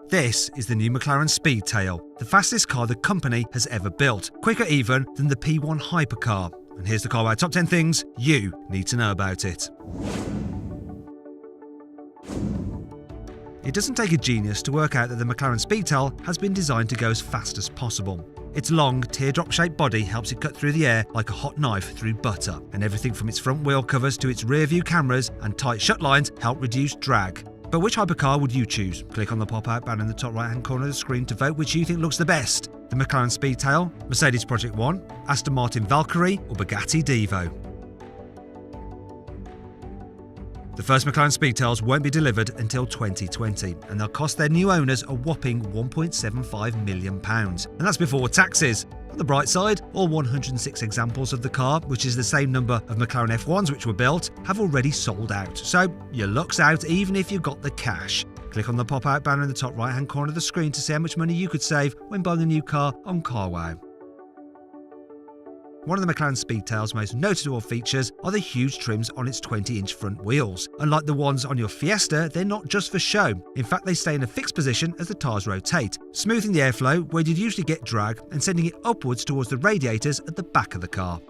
This is the new McLaren Speedtail, the fastest car the company has ever built, quicker even than the P1 hypercar. And here's the CarWow Top 10 things you need to know about it. It doesn't take a genius to work out that the McLaren Speedtail has been designed to go as fast as possible. Its long, teardrop-shaped body helps it cut through the air like a hot knife through butter, and everything from its front wheel covers to its rear-view cameras and tight shut lines help reduce drag. But which hypercar would you choose? Click on the pop-out banner in the top right-hand corner of the screen to vote which you think looks the best: the McLaren Speedtail, Mercedes Project One, Aston Martin Valkyrie, or Bugatti Devo. The first McLaren Speedtails won't be delivered until 2020, and they'll cost their new owners a whopping £1.75 million. And that's before taxes. On the bright side, all 106 examples of the car, which is the same number of McLaren F1s which were built, have already sold out. So your luck's out even if you've got the cash. Click on the pop-out banner in the top right-hand corner of the screen to see how much money you could save when buying a new car on CarWow. One of the McLaren Speedtail's most noticeable features are the huge trims on its 20-inch front wheels. Unlike the ones on your Fiesta, they're not just for show. In fact, they stay in a fixed position as the tyres rotate, smoothing the airflow where you'd usually get drag and sending it upwards towards the radiators at the back of the car.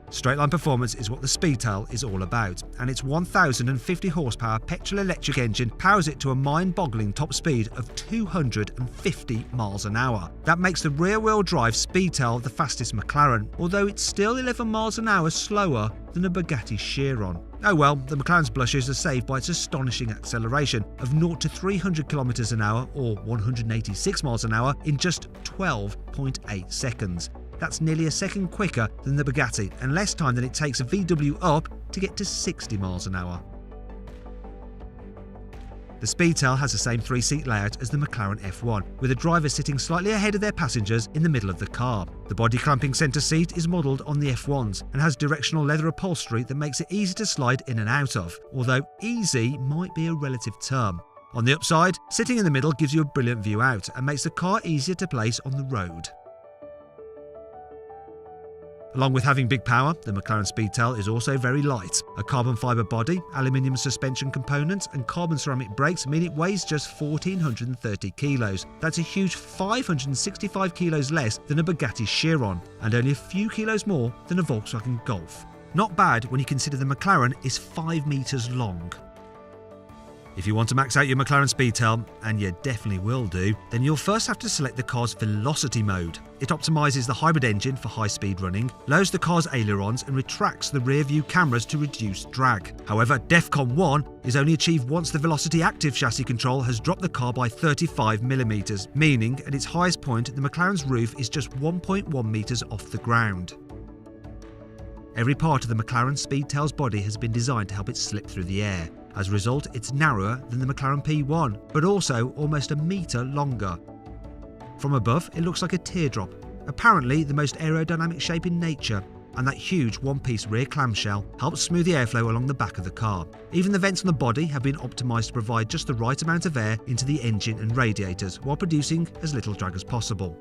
Straight-line performance is what the Speedtail is all about, and its 1,050 horsepower petrol-electric engine powers it to a mind-boggling top speed of 250 miles an hour. That makes the rear-wheel drive Speedtail the fastest McLaren, although it's still 11 miles an hour slower than a Bugatti Chiron. Oh well, the McLaren's blushes are saved by its astonishing acceleration of 0 to 300 km an hour or 186 miles an hour in just 12.8 seconds. That's nearly a second quicker than the Bugatti and less time than it takes a VW up to get to 60 miles an hour. The Speedtail has the same 3-seat layout as the McLaren F1, with the driver sitting slightly ahead of their passengers in the middle of the car. The body clamping centre seat is modelled on the F1's and has directional leather upholstery that makes it easy to slide in and out of, although easy might be a relative term. On the upside, sitting in the middle gives you a brilliant view out and makes the car easier to place on the road. Along with having big power, the McLaren Speedtail is also very light. A carbon fibre body, aluminium suspension components and carbon ceramic brakes mean it weighs just 1,430 kilos. That's a huge 565 kilos less than a Bugatti Chiron, and only a few kilos more than a Volkswagen Golf. Not bad when you consider the McLaren is 5 metres long. If you want to max out your McLaren Speedtail, and you definitely will do, then you'll first have to select the car's velocity mode. It optimises the hybrid engine for high-speed running, lowers the car's ailerons and retracts the rear-view cameras to reduce drag. However, DEFCON 1 is only achieved once the velocity active chassis control has dropped the car by 35mm, meaning at its highest point the McLaren's roof is just 1.1 metres off the ground. Every part of the McLaren Speedtail's body has been designed to help it slip through the air. As a result, it's narrower than the McLaren P1, but also almost a metre longer. From above, it looks like a teardrop, apparently the most aerodynamic shape in nature, and that huge one-piece rear clamshell helps smooth the airflow along the back of the car. Even the vents on the body have been optimised to provide just the right amount of air into the engine and radiators, while producing as little drag as possible.